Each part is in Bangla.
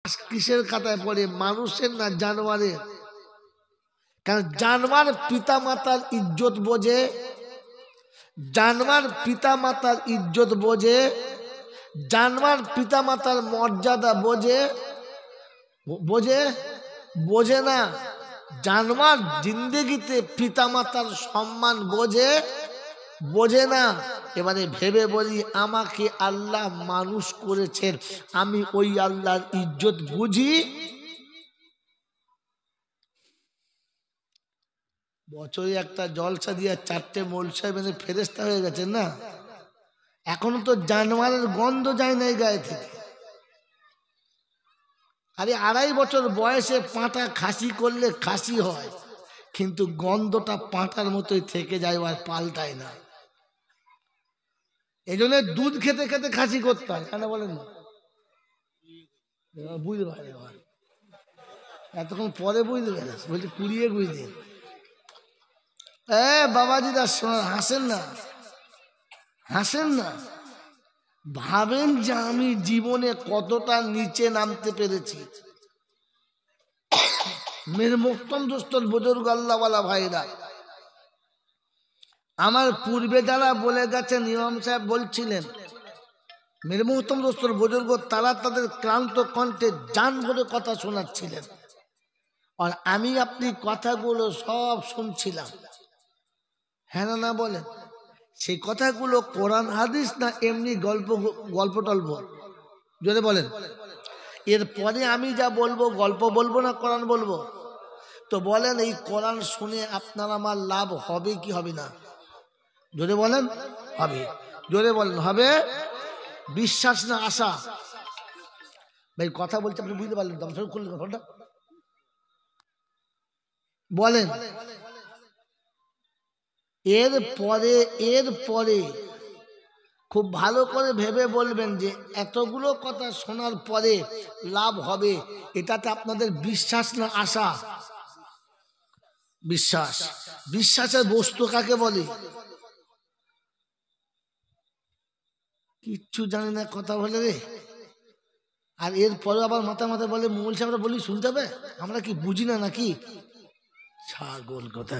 কিসের খাতায় পড়ে, মানুষের না জানোয়ারের? কারণ জানোয়ার পিতা মাতার ইজ্জত বোঝে, জানোয়ার পিতা মাতার ইজ্জত বোঝে, জানোয়ার পিতা মাতার মর্যাদা বোঝে, বোঝে বোঝে না। জানোয়ার জিন্দেগিতে পিতা মাতার সম্মান বোঝে, বোঝে না। এবারে ভেবে বলি, আমাকে আল্লাহ মানুষ করেছেন, আমি ওই আল্লাহর ইজ্জত বুঝি? বছরে একটা জলসা দিয়ে 4টে মৌলসা মানে ফেরেস্তা হয়ে গেছেন না। এখনো তো জানোয়ারের গন্ধ যায় না এই গায়ে থেকে। আরে 2.5 বছর বয়সে পাঁটা খাসি করলে খাসি হয়, কিন্তু গন্ধটা পাঁটার মতোই থেকে যায়, আর পাল্টায় না। এই জন্য দুধ খেতে খেতে খাসি করতে হয়, কেন বলেন না? বুঝতে পারে এতক্ষণ পরে বুঝতে পেরেছ, বলছি পুড়িয়ে বুঝতে। বাবাজিরা হাসেন না, হাসেন না। ভাবেন যে আমি জীবনে কতটা নিচে নামতে পেরেছি। মেরে মোহতরম দোস্তর বুজুর্গ আল্লাহওয়ালা ভাইরা, আমার পূর্বে যারা বলে গেছেন, ইমাম সাহেব বলছিলেন, মেরে মোহতরম দোস্তর বুজুর্গ, তারা তাদের ক্লান্ত কণ্ঠে জান ভরে কথা শোনাচ্ছিলেন, আর আমি আপনি কথাগুলো সব শুনছিলাম। হ্যাঁ না বলেন? সেই কথাগুলো কোরআন হাদিস না এমনি গল্প গল্প টল্প? যদি বলেন, এরপরে আমি যা বলবো গল্প বলবো না কোরআন বলবো? তো বলেন, এই কোরআন শুনে আপনার আমার লাভ হবে কি হবে না? যদি বলেন হবে, জোরে বলেন হবে। বিশ্বাস না আশা? ভাই কথা বলছে, আপনি বুঝতে পারলেন তো? খুললেন কথাটা বলেন। এরপরে খুব ভালো করে ভেবে বলবেন যে এতগুলো কথা শোনার পরে লাভ হবে, এটাতে আপনাদের বিশ্বাস না আশা? বিশ্বাস। বিশ্বাসের বস্তু কাকে বলে? কিচ্ছু জানি না কথা বলে রে। আর এরপরে আবার মাথা মাথা বলে মৌল সাহেবরা বলি শুনতে হবে, আমরা কি বুঝি না নাকি? ছাগল কথা।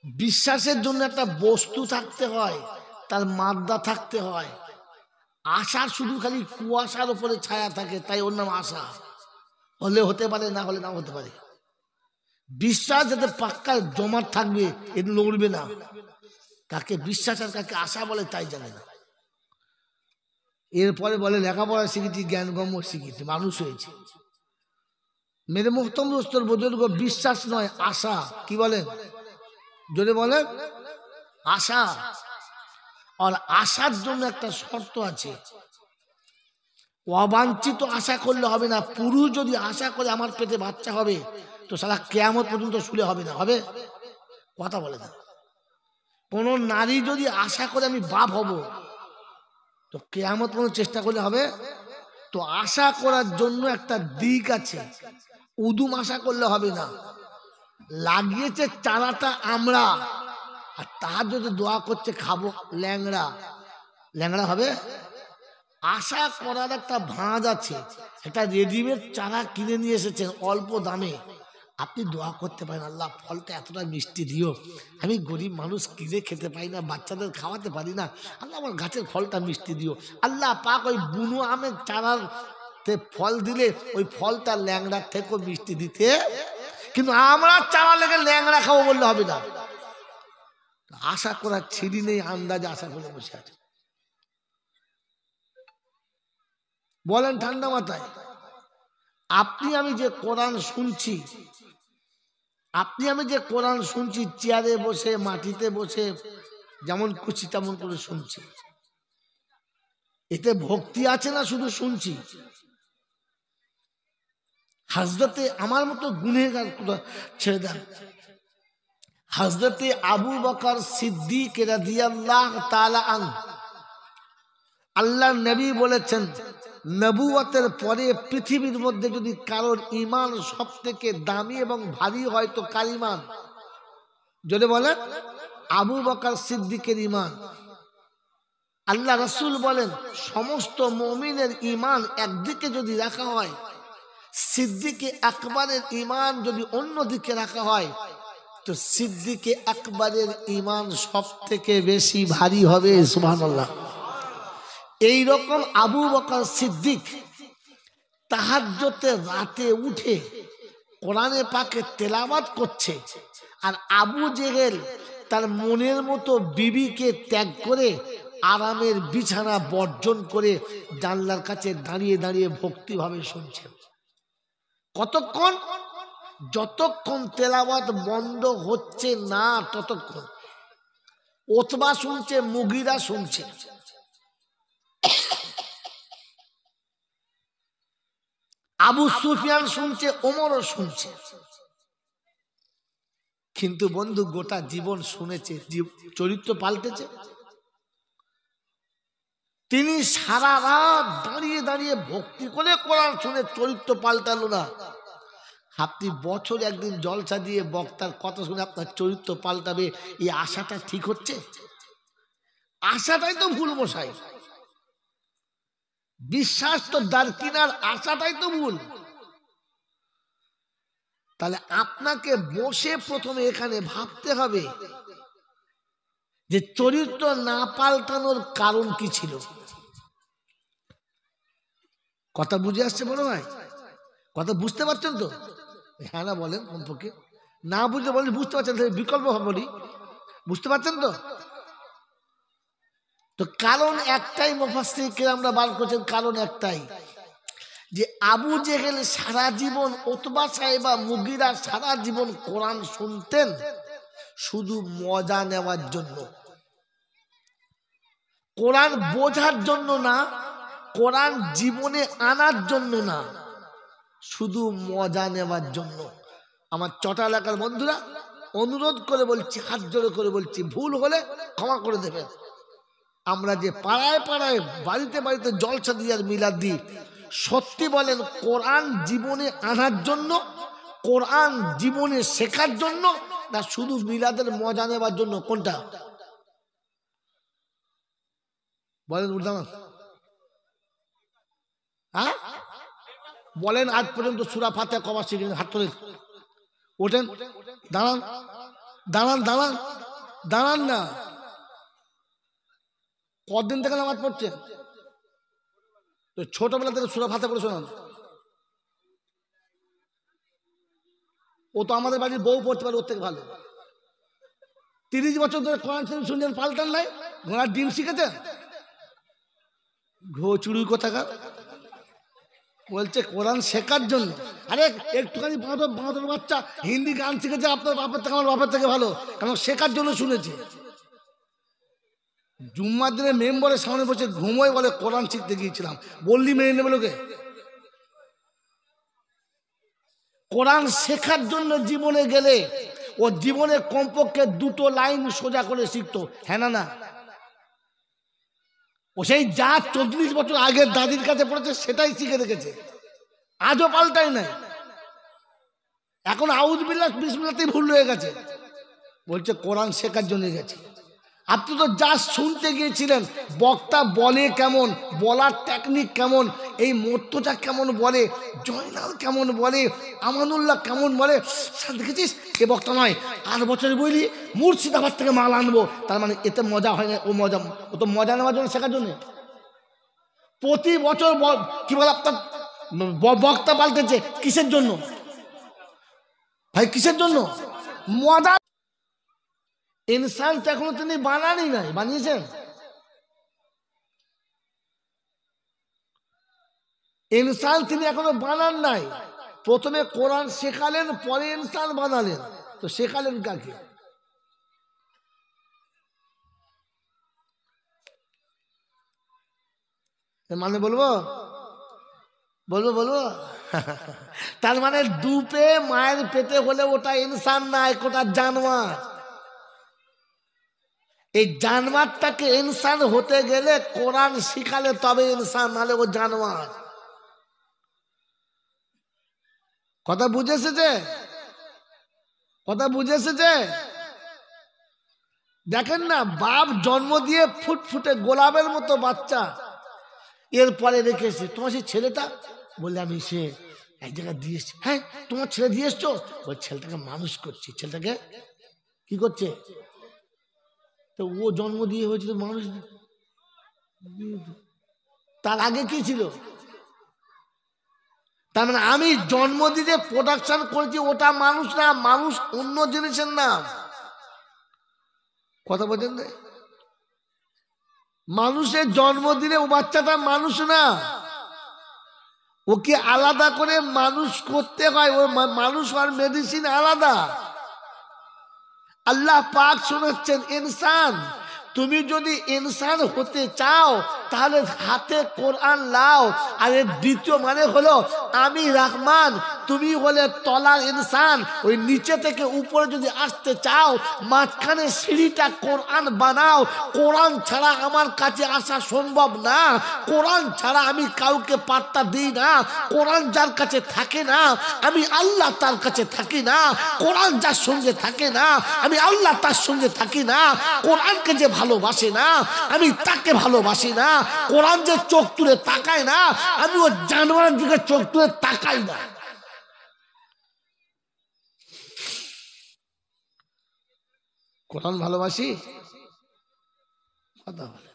বিশ্বাসের জন্য একটা বস্তু থাকতে হয়, তার মাদ্দা থাকতে হয়। আশা শুধু খালি কুয়াশার উপরে ছায়া থাকে, তাই ওর নাম আশা। হলে হতে পারে, না হলে নাও হতে পারে। বিশ্বাস যাতে পাক্কা জমাট থাকবে, এগুলো লড়বে না। কাকে বিশ্বাস আর কাকে আশা বলে তাই জানে না। এরপরে বলে লেখাপড়া শিখেছি, জ্ঞানগম্য শিখেছি, মানুষ হয়েছে। মেরে মোহতরম দোস্তর বুজুর্গ, বিশ্বাস নয় আশা। কি বলেন? যদি বলেন আশা। আর আশার জন্য একটা শর্ত আছে, অবাঞ্ছিত আশা করলে হবে না। পুরুষ যদি আশা করে আমার পেটে বাচ্চা হবে, তো সারা কিয়ামত পর্যন্ত শুলে হবে না? হবে? কথা বলে না। কোন নারী যদি আশা করে আমি বাপ হব, তো কিয়ামত পর্যন্ত চেষ্টা করলে হবে? তো আশা করার জন্য একটা দিক আছে, উদুম আশা করলে হবে না। লাগিয়েছে চারাটা আমরা, আর তার যদি দোয়া করছে খাবো ল্যাংড়া, ল্যাংড়া হবে? আশা করার একটা ভাঁজ আছে। এটা রেডিমেড চারা কিনে নিয়ে এসেছেন অল্প দামে, আপনি দোয়া করতে পারেন, আল্লাহ ফলটা এতটা মিষ্টি দিও, আমি গরিব মানুষ কিনে খেতে পারি না, বাচ্চাদের খাওয়াতে পারি না, আল্লাহ আমার গাছের ফলটা মিষ্টি দিও। আল্লাহ পাক ওই বুনো আমের চারার ফল দিলে ওই ফলটা ল্যাংড়ার থেকেও মিষ্টি দিতে। কিন্তু আমরা চারা লেগে ল্যাংড়া খাবো বললে হবে না। আশা করার ছিঁড়ি নেই, আন্দাজে আশা করে বসে আছে। বলেন ঠান্ডা মাথায়, আপনি আমি যে কোরআন শুনছি, আপনি আমি যে কোরআন শুনছি, চেয়ারে বসে মাটিতে বসে যেমন খুশি তেমন করে শুনছি, এতে ভক্তি আছে না শুধু শুনছি? হযরতে আমার মতো গুনেহগার ছেড়ে দেন, হযরতে আবু বকর সিদ্দিক রাদিয়াল্লাহু তাআলা আনহু, আল্লাহর নবী বলেছেন, নবুয়তের পরে পৃথিবীর মধ্যে যদি কারোর ঈমান সবথেকে দামি এবং ভারী হয় তো কার ঈমান? যদি বলেন আবু বকর সিদ্দিকের ঈমান। আল্লাহ রাসূল বলেন সমস্ত মুমিনের ঈমান একদিকে যদি রাখা হয়, সিদ্দিকে আকবরের ঈমান যদি অন্যদিকে রাখা হয়, তো সিদ্দিকে আকবরের ঈমান সব থেকে বেশি ভারী হবে। সুবহানাল্লাহ। এই রকম আবু বকর সিদ্দিক তাহাজ্জুদে রাতে উঠে কোরআনে পাকে তেলাওয়াত করছে, আর আবু জেহেল তার মনের মতো বিবিকে ত্যাগ করে আরামের বিছানা বর্জন করে জানলার কাছে দাঁড়িয়ে দাঁড়িয়ে ভক্তিভাবে শুনছেন। কতক্ষণ? যতক্ষণ তেলাওয়াত বন্ধ হচ্ছে না ততক্ষণ। ওতবা শুনছে, মুগিরা শুনছে, আবু সুফিয়ান শুনছে, ওমরও শুনছে। কিন্তু বন্ধু গোটা জীবন শুনেছে, চরিত্র পাল্টেছে। তিনি সারা রাত দাঁড়িয়ে দাঁড়িয়ে ভক্তি করে কোরআন শুনে চরিত্র পাল্টালো না। আপনি বছর একদিন জলসা দিয়ে বক্তার কথা শুনে আপনার চরিত্র পাল্টাবে, এই আশাটা ঠিক হচ্ছে? আশাটাই তো ভুল মশাই। বিশ্বাস তো দারকিনার, আশাটাই তো ভুল। তাহলে আপনাকে বসে প্রথমে এখানে ভাবতে হবে যে চরিত্র না পাল্টানোর কারণ কি ছিল। কথা বুঝে আসছে বড় ভাই? কথা বুঝতে পারছেন তো? হ্যাঁ না বলেন কমপক্ষে। না বুঝলে বলেন বুঝতে পারছেন, বিকল্প বলি, বুঝতে পারছেন তো? তো কারণ একটাই, মুফাসসির কেরামরা বার করেছেন, কারণ একটাই, যে আবু জেহেল সারা জীবন, উতবা সাহেবা মুগিরা সারা জীবন কোরআন শুনতেন শুধু মজা নেওয়ার জন্য, কোরআন বোঝার জন্য না, কোরআন জীবনে আনার জন্য না, শুধু মজা নেওয়ার জন্য। আমার চটা এলাকার বন্ধুরা, অনুরোধ করে বলছি, হাত জোড়ে করে বলছি, ভুল হলে ক্ষমা করে দেবেন। আমরা যে পাড়ায় পাড়ায় বাড়িতে বাড়িতে জলসা দিয়ে আর মিলাদ দিই, সত্যি বলেন কোরআন জীবনে আনার জন্য, কোরআন জীবনে শেখার জন্য, না শুধু মিলাদের মজা নেবার জন্য? কোনটা বলেন? উল্টান। হ্যাঁ বলেন, আজ পর্যন্ত সূরা ফাতিহা কবার শিখেছেন? হাত তোলেন, ওঠেন, দাঁড়ান দাঁড়ান দাঁড়ান দাঁড়ান না। কদিন থেকে নামাজ পড়ছেন? তো ছোটবেলা থেকে সূরা ফাতিহা পড়ে শোনান। ও তো আমাদের বাড়ির বউ পড়তে পারে, ওর থেকে ভালো। 30 বছর ধরে কোরআন শরীফ শুনছেন, পাল্টান নাই, ঘোড়ার ডিম শিখেছেন। ঘোচুড়ি কোথাকার বলছে কোরআন শেখার জন্য। আরে একটুখানি বাঁদর বাচ্চা হিন্দি গান শিখেছে আপনার বাপের থেকে, আমার বাপের থেকে ভালো, কারণ শেখার জন্য শুনেছে। জুম্মার দিনে মেম্বরের সামনে বসে ঘুমোয়, বলে কোরআন শিখতে গিয়েছিলাম। বললি মেনে নেবে লোকে? কোরআন শেখার জন্য জীবনে গেলে ও জীবনে কমপক্ষে 2টো লাইন সোজা করে শিখতো। হ্যাঁ না না? ও সেই যা 40 বছর আগের দাদির কাছে পড়েছে সেটাই শিখে রেখেছে, আজও পাল্টাই নাই। এখন আউজ বিল্লাহ বিসমিল্লাহতেই ভুল হয়ে গেছে, বলছে কোরআন শেখার জন্য গেছে। আপনি তো যা শুনতে গিয়েছিলেন, বক্তা বলে কেমন, বলার টেকনিক কেমন, এই মর্তজা কেমন বলে, জয়নাল কেমন বলে, আমানুল্লাহ কেমন বলে, দেখেছিস এ বক্তা নয়, 8 বছর বলি মুর্শিদাবাদ থেকে মাল আনবো। তার মানে এতে মজা হয় না, ও তো মজা নেওয়ার জন্য, শেখার জন্য। প্রতি বছর কি বলে আপনার বক্তা পাল্টেছে, কিসের জন্য ভাই? কিসের জন্য? মজা। ইনসান তো এখনো তিনি বানানই নাই, বানিয়েছেন? ইনসান তিনি এখনো বানান নাই। প্রথমে কোরআন শেখালেন, পরে ইনসান বানালেন। তো শেখালেন কাকে? মানে বলবো বলবো বলবো তার মানে দুপে মায়ের পেটে হলে ওটা ইনসান নাই, ওটা জানোয়ার। এই জানোয়ারটাকে ইনসান হতে গেলে কোরআন শিখালে তবে ইনসান, নাহলে ও জানোয়ার। কথা বুঝেছে যে? কথা বুঝেছে যে? দেখেন না, বাপ জন্ম দিয়ে ফুটফুটে গোলাপের মতো বাচ্চা, এরপরে রেখেছে তোমার সেই ছেলেটা, বললে আমি সে এক জায়গায় দিয়ে এসছি। হ্যাঁ, তোমার ছেলে দিয়ে এসছো? ওই ছেলেটাকে মানুষ করছি। ছেলেটাকে কি করছে? তো ও জন্ম দিয়ে হয়েছে তো মানুষ। তার আগে কি ছিল? তার মানে আমি জন্ম দিয়ে প্রোডাকশন করেছি, ওটা মানুষ না, মানুষ অন্য জিনিসের নাম। কথা বলছেন না? মানুষের জন্ম দিলে ও বাচ্চাটা মানুষ না, ওকে আলাদা করে মানুষ করতে হয়। ও মানুষ আর মেডিসিন আলাদা। আল্লাহ পাক শোনাচ্ছেন, ইনসান, তুমি যদি ইনসান হতে চাও তাহলে হাতে কোরআন লাও। আর এর দ্বিতীয় মানে হলো আমি রহমান, তুমি হলে তলার ইনসান। ওই নিচে থেকে উপরে যদি আসতে চাও, মাঝখানে সিঁড়িটা কোরআন বানাও। কোরআন ছাড়া আমার কাছে আসা সম্ভব না। কোরআন ছাড়া আমি কাউকে পাত্তা দিই না। কোরআন যার কাছে থাকে না, আমি আল্লাহ তার কাছে থাকি না। কোরআন যার সঙ্গে থাকে না, আমি আল্লাহ তার সঙ্গে থাকি না। কোরআনকে যে ভালোবাসে না, আমি তাকে ভালোবাসি না। কোরআন যে চোখ তুলে তাকায় না, আমি ও জানোয়ারের দিকে চোখ তুলে তাকাই না। কোরআন ভালোবাসি, কথা বলে।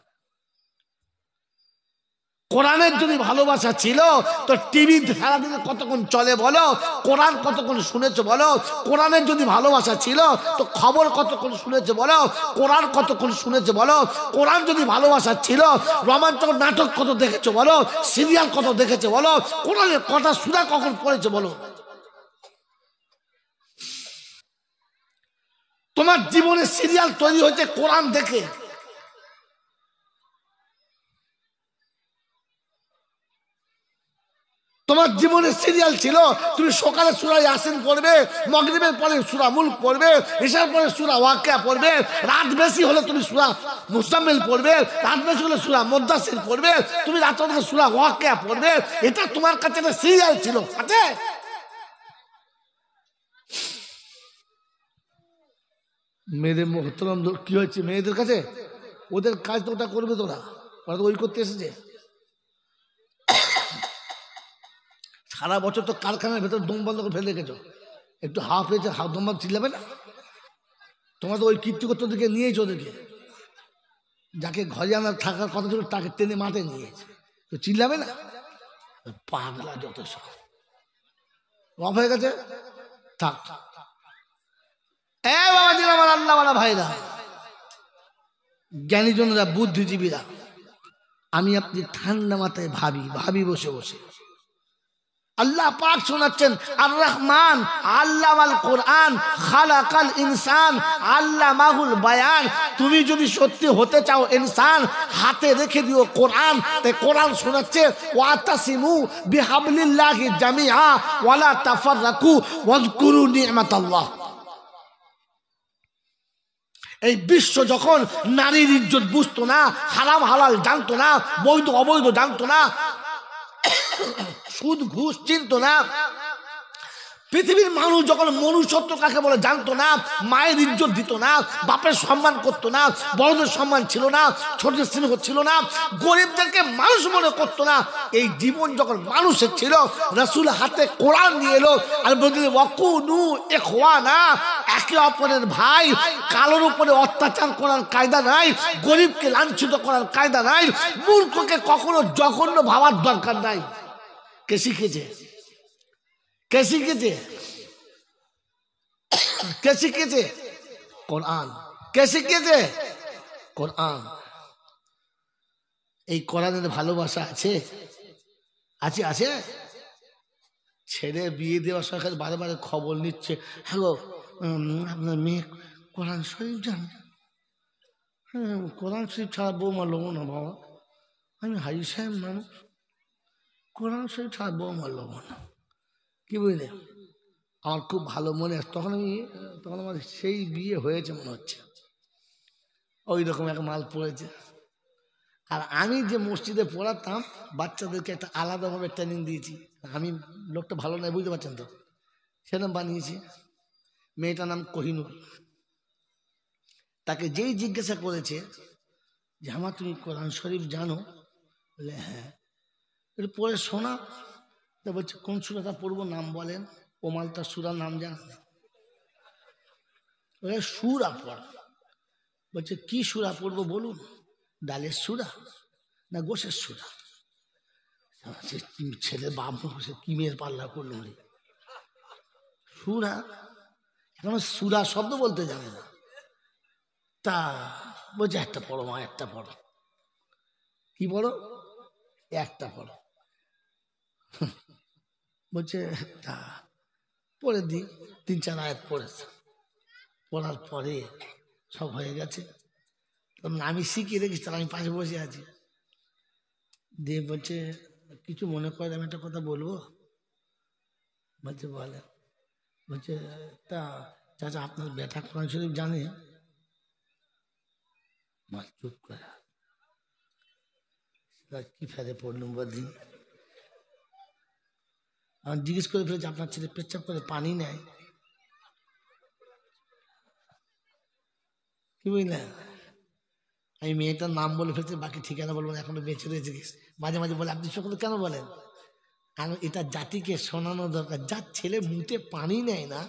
কোরআনের যদি ভালোবাসা ছিল তো টিভি সারাদিনে কতক্ষণ চলে বলো? কোরআন কতক্ষণ শুনেছো বলো? কোরআনের যদি ভালোবাসা ছিল তো খবর কতক্ষণ শুনেছো বলো? কোরআন কতক্ষণ শুনেছো বলো? কোরআন যদি ভালোবাসা ছিল, রোমাঞ্চক নাটক কত দেখেছো বলো? সিরিয়াল কত দেখেছো বলো? কোরআনের কথা সূরা কখন পড়েছো বলো? তোমার জীবনে সিরিয়াল তৈরি হয়েছে কোরআন দেখে। তোমার জীবনে সিরিয়াল ছিল, তুমি সকালে সূরা ইয়াসিন পড়বে, মাগরিবের পরে সূরা মুলক পড়বে, ইশার পরে সূরা ওয়াকিয়া পড়বে, রাত বেশি হলে তুমি সূরা মুজাম্মিল পড়বে, রাত বেশি হলে সূরা মুদ্দাসির পড়বে, তুমি রাত হলে সূরা ওয়াকিয়া পড়বে। এটা তোমার কাছে একটা সিরিয়াল ছিল। আছে মেয়েদের মোহতরম কি হয়েছে মেয়েদের কাছে? ওদের কাজ তো ওটা করবে, ওরা তো ওই করতে এসেছে। সারা বছর তো কারখানার ভেতর দম বন্ধ করে ফেলে রেখেছো, একটু হাফ হয়েছে, হাফ দম বন্ধ চিল্লাবে না? তোমরা তো ওই কীর্তি করতে ওদেরকে নিয়েছো, ওদেরকে যাকে ঘরে আনার থাকার কথা ছিল তাকে টেনে মাঠে নিয়েছে, তো চিল্লাবে না? পাগলা যত সব অফ হয়ে গেছে। থাক এ বাবাজি, আমার আল্লাহওয়ালা ভাইরা, জ্ঞানীজনেরা, বুদ্ধিজীবীরা, আমি আপনি ঠান্ডা মাথায় ভাবি বসে বসে। আল্লাহ পাক শোনাচ্ছেন, আর রহমান আল্লামাল কোরআন খালাকাল ইনসান আল্লামাহুল বায়ান। তুমি যদি সত্যি হতে চাও ইনসান, হাতে রেখে দিও কোরআন। তাই কোরআন শোনাচ্ছে, ওয়াতাসিমু বিহাবলিল্লাহি জামিআ ওয়ালা তাফাররাকু ওয়াজকুরু নি'মাতাল্লাহ। এই বিশ্ব যখন নারীর ইজ্জত বুঝতো না, হারাম হালাল জানতো না, বৈধ অবৈধ জানতো না, সুদ ঘুষ চিনতো না, পৃথিবীর মানুষ যখন মনুষ্যত্ব কাকে বলে জানতো না, মায়ের ইজ্জত দিত না, বাপের সম্মান করতো না, বড়দের সম্মান ছিল না, ছোটদের স্নেহ ছিল না, গরিবদেরকে মানুষ মনে করতো না, এই জীবন যখন মানুষের ছিল, রাসূল হাতে কোরআন নিয়ে এলো আর বললেন, ওয়াকুনু ইখওয়ানা, একে অপরের ভাই। কালোর উপরে অত্যাচার করার কায়দা নাই, গরিবকে লাঞ্ছিত করার কায়দা নাই, মূর্খকে কখনো জঘন্য ভাবার দরকার নাই। কে শিখেছে? কে শিখেছে? কে শিখেছে? কোরআন। কে শিখেছে? কোরআন। এই কোরআনের ভালোবাসা আছে? আছে আছে। ছেলে বিয়ে দেওয়ার সরকার বারে বারে খবর নিচ্ছে, হ্যালো আপনার মেয়ে কোরআন শরীফ জানে? হ্যাঁ, কোরআন শরীফ ছাড়া বৌমা লোবো না বাবা, আমি হাজি সাহেব মানুষ, কোরআন শরীফ ছাড়া বৌমা লোবো না। কি বুঝলে? আমার খুব ভালো মনে আছে, তখন আমার সেই বিয়ে হয়েছে মনে হচ্ছে, ওই রকম এক মাল পড়েছে। আর আমি যে মসজিদে পড়াতাম, বাচ্চাদেরকে একটা আলাদাভাবে ট্রেনিং দিয়েছি। আমি লোকটা ভালো নয়, বুঝতে পারছেন তো, সেরকম বানিয়েছি। মেয়েটার নাম কোহিনুর। তাকে যেই জিজ্ঞাসা করেছে যে আমার তুমি কোরআন শরীফ জানো, বলে হ্যাঁ, একটু পড়ে শোনা। তা বলছে কোন সূরাটা পড়বো, নাম বলেন। ও মালটা সূরার নাম জানা না, বলে সূরা পড়া। বলছে কি সূরা পড়বো বলুন, ডালের সূরা না গোশের সূরা? ছেলে বাপ কি মেয়ের পাল্লা করলো রে, সূরা এখনো সূরা শব্দ বলতে জানে না। তা বলছে একটা পড়ো মা, একটা পড়ো। কি পড়ো? একটা পড়ো। বলছে তা পড়ে দিই। 3-4 আয়াত পড়েছে। পড়ার পরে সব হয়ে গেছে, তখন আমি শিখিয়ে রেখেছি, তাহলে আমি পাশে বসে আছি। দিয়ে বলছে কিছু মনে করে আমি একটা কথা বলবো? বলছে বলে। বলছে তা চাচা আপনার বেটা কোরআন শরীফ জানে? মা চুপ করে, কি ফেলে পড়লুম দিন। আমি জিজ্ঞেস করে ফেলেছি আপনার ছেলে পেচ্ছাপ করে পানি নেয় কি বুঝলেন? আমি মেয়েটার নাম বলে ফেলছি, বাকি ঠিকানা বলবো না, এখনো বেঁচে রয়েছে। মাঝে মাঝে বলে আপনি সকলে কেন বলেন? কারণ এটা জাতিকে শোনানো দরকার, যার ছেলে মুখে পানি নেয় না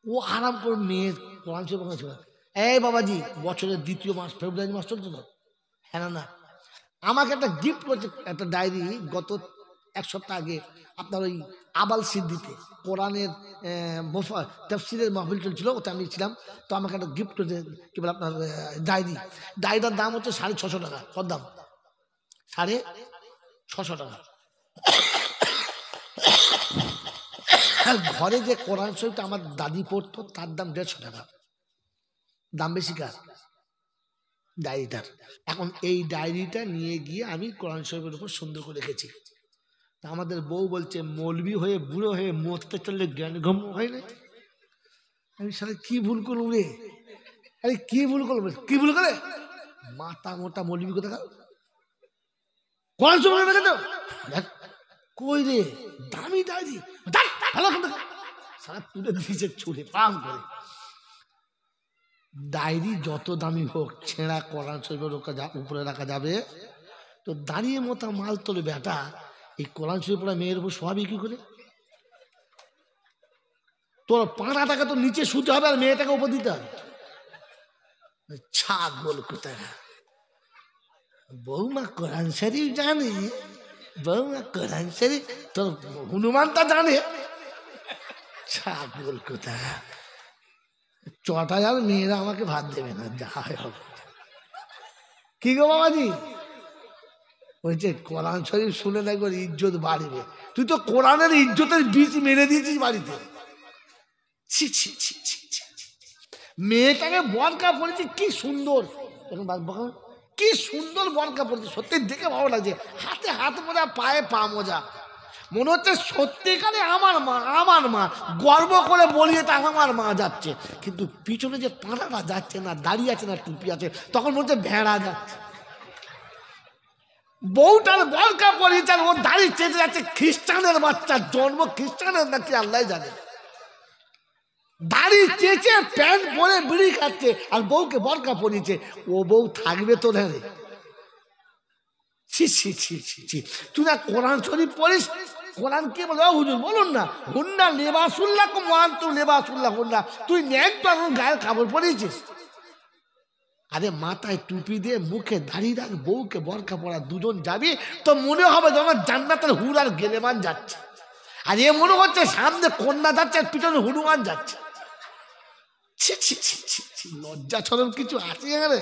ও আরাম করে মেয়ের কোরআন শরীফ শোনা। এই বাবাজি, বছরের 2য় মাস, ফেব্রুয়ারি মাস চলছে তো, হ্যাঁ না, আমাকে একটা গিফট করছে, একটা ডায়েরি গত 1 সপ্তাহ আগে আপনার ওই আবাল সিদ্দিতে কোরআনের তাফসীরের মাহফিল চলছিল, ওতে আমি ছিলাম। তো আমাকে একটা গিফট করছে কি বলে আপনার ডায়েরিটার দাম হচ্ছে 650 টাকা। কত দাম? 650 টাকা। আর ঘরে যে কোরআন শরীফটা আমার দাদি পড়তো তার দাম 150 টাকা। দাম বেশি কার? ডায়েরিটার। এখন এই ডায়েরিটা নিয়ে গিয়ে আমি কোরআন শরীফের উপর সুন্দর করে রেখেছি। তা আমাদের বউ বলছে মৌলবি হয়ে বুড়ো হয়ে মরতে চললে জ্ঞান গম হয় না। আমি সাথে কি ভুল করবো রে? আরে কি ভুল করবো? কি ভুল করে? মাথা মোটা মৌলবি কোথা কোরআন শরীফ রেখে দাও। কই রে দামি ডায়েরি, ভালো সারা তুলে দিয়েছে ছুড়ে পাম করে। ডায়েরি যত দামি হোক, ছেঁড়া কোরআন শরীফের উপরে রাখা যাবে? তো দাঁড়িয়ে মতো মাল তোলে বেটা, এই কোরআন শরীফ পড়া মেয়ের উপর শোয়াবি কি করে? তোর পাড়াটাকে তো নিচে শুতে হবে আর মেয়েটাকে উপর দিতে হবে। ছাগল কোথায়! বৌমা কোরআন শরীফ জানে, বৌমা কোরআন শরীফ, তোর হনুমানটা জানে। ছাগল কোথায়! চটায় আর মেয়েরা আমাকে ভাত দেবে না, যা হয় হবে। কি গো বাবাজি? বলছে কোরআন শরীফ শুনে না করে ইজ্জত বাড়বে। তুই তো কোরআনের ইজ্জতের বীজ মেরে দিয়েছিস বাড়িতে। ছি ছি ছি ছি ছি। মেয়েটাকে বরকা পড়েছে, কি সুন্দর, কি সুন্দর বরকা পড়েছে, সত্যি দেখে ভালো লাগছে। হাতে হাত মোজা, পায়ে পা মোজা, মনে হচ্ছে সত্যিকারে আমার মা, আমার মা। গর্ব করে বলিয়ে তা আমার মা যাচ্ছে, কিন্তু পিছনে যে পাড়াটা যাচ্ছে না, দাঁড়িয়ে আছে না, টুপি আছে, তখন মনে হচ্ছে ভেড়া যাচ্ছে। বউটার বরকা পরিয়েছে, ওর দাড়ি চেঁচে যাচ্ছে। খ্রিস্টানের বাচ্চা, জন্ম খ্রিস্টানের নাকি আল্লাহ জানে। দাড়ি চেঁচে প্যান্ট পরে বিড়ি খাচ্ছে, আর বউকে বরকা পরিয়েছে। ও বউ থাকবে তো রে? ছি ছি ছি ছি ছি। তুই না কোরআন শরীফ পড়িস? কোরআন কি বলে হুজুর বলুন না, হুন্না লেবাসুল্লাহ কুমান্তু লেবাসুল্লাহ হুন্না। তুই একবার গায়ের কাপড় পরিয়েছিস? আরে মাথায় টুপি দিয়ে মুখে দাঁড়িয়ে রাখ, বউকে বরকা পড়া, দুজন যাবি তো মনে হবে যেন জান্নাতের হুর আর গেলেমান যাচ্ছে। আর এ মনে হচ্ছে সামনে কন্যা যাচ্ছে আর পিছনে হনুমান যাচ্ছে। ছি ছি ছি ছি ছি, লজ্জা ছরম কিছু আছে এখানে?